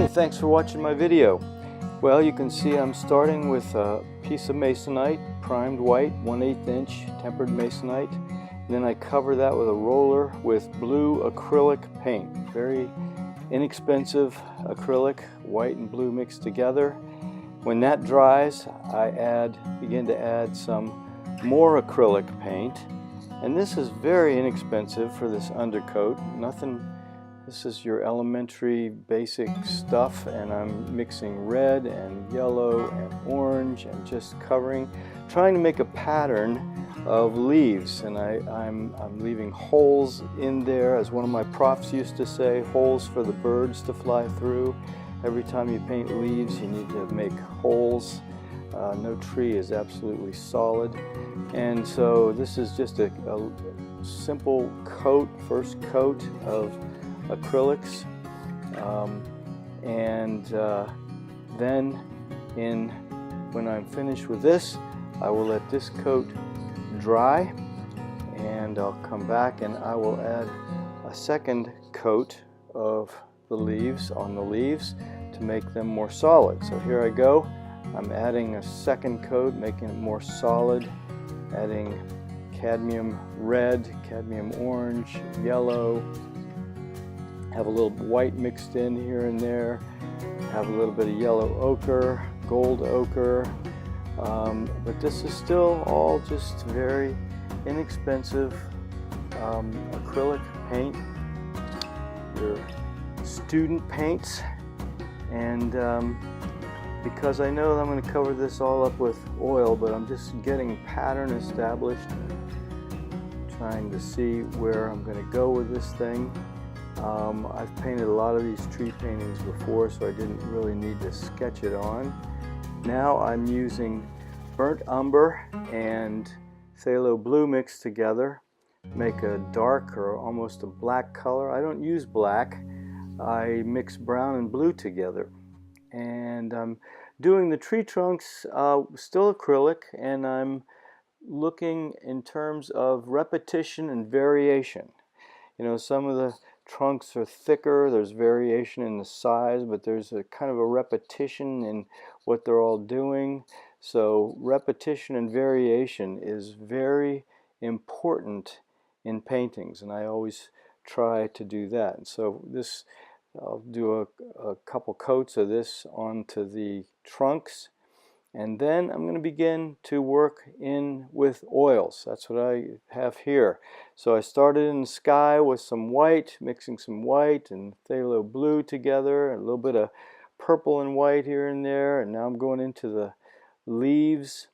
Hey, thanks for watching my video. Well, you can see I'm starting with a piece of masonite, primed white, 1/8 inch tempered masonite. And then I cover that with a roller with blue acrylic paint. Very inexpensive acrylic, white and blue mixed together. When that dries, I begin to add some more acrylic paint. And this is very inexpensive for this undercoat. This is your elementary basic stuff, and I'm mixing red and yellow and orange and just trying to make a pattern of leaves. And I'm leaving holes in there, as one of my profs used to say, holes for the birds to fly through. Every time you paint leaves, you need to make holes. No tree is absolutely solid. And so this is just a simple coat, first coat of acrylics, then when I'm finished with this, I will let this coat dry, and I'll come back and I will add a second coat of the leaves on the leaves to make them more solid. So here I go. I'm adding a second coat, making it more solid, adding cadmium red, cadmium orange, yellow, have a little white mixed in here and there, have a little bit of yellow ochre, gold ochre, but this is still all just very inexpensive acrylic paint, your student paints. And because I know that I'm going to cover this all up with oil, but I'm just getting pattern established, trying to see where I'm going to go with this thing. I've painted a lot of these tree paintings before, so I didn't really need to sketch it on. Now I'm using burnt umber and phthalo blue mixed together, make a dark or almost a black color. I don't use black, I mix brown and blue together. And I'm doing the tree trunks still acrylic, and I'm looking in terms of repetition and variation. You know, some of the trunks are thicker, there's variation in the size, but there's a kind of a repetition in what they're all doing. So repetition and variation is very important in paintings, and I always try to do that. And so this, I'll do a couple coats of this onto the trunks, and then I'm going to begin to work in with oils. That's what I have here. So I started in the sky with some white, mixing some white and phthalo blue together, a little bit of purple and white here and there, and now I'm going into the leaves.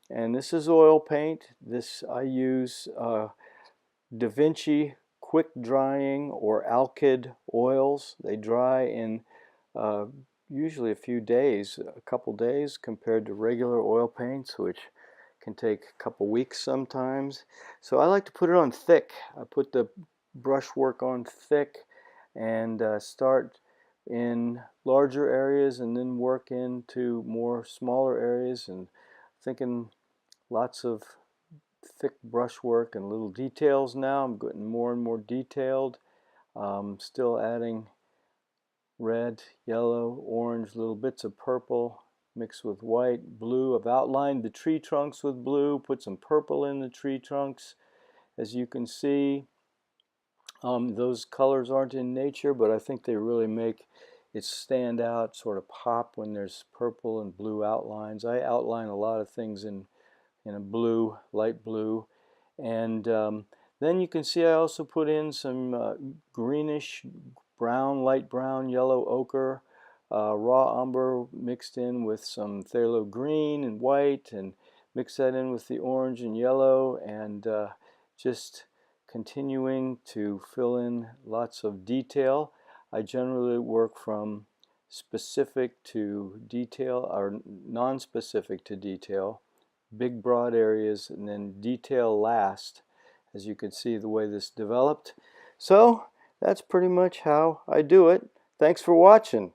And this is oil paint. This I use Da Vinci quick drying or alkyd oils. They dry in usually a few days, a couple days, compared to regular oil paints, which can take a couple weeks sometimes. So I like to put it on thick. I put the brushwork on thick and start in larger areas and then work into more smaller areas, and thinking lots of thick brushwork and little details now. I'm getting more and more detailed. Still adding red, yellow, orange, little bits of purple mixed with white, blue. I've outlined the tree trunks with blue, put some purple in the tree trunks. As you can see, those colors aren't in nature, but I think they really make it stand out, sort of pop when there's purple and blue outlines. I outline a lot of things in a blue, light blue. And then you can see I also put in some greenish brown, light brown, yellow ochre, raw umber mixed in with some phthalo green and white, and mix that in with the orange and yellow, and just continuing to fill in lots of detail. I generally work from specific to detail, or non-specific to detail, big broad areas, and then detail last, as you can see the way this developed. So that's pretty much how I do it. Thanks for watching.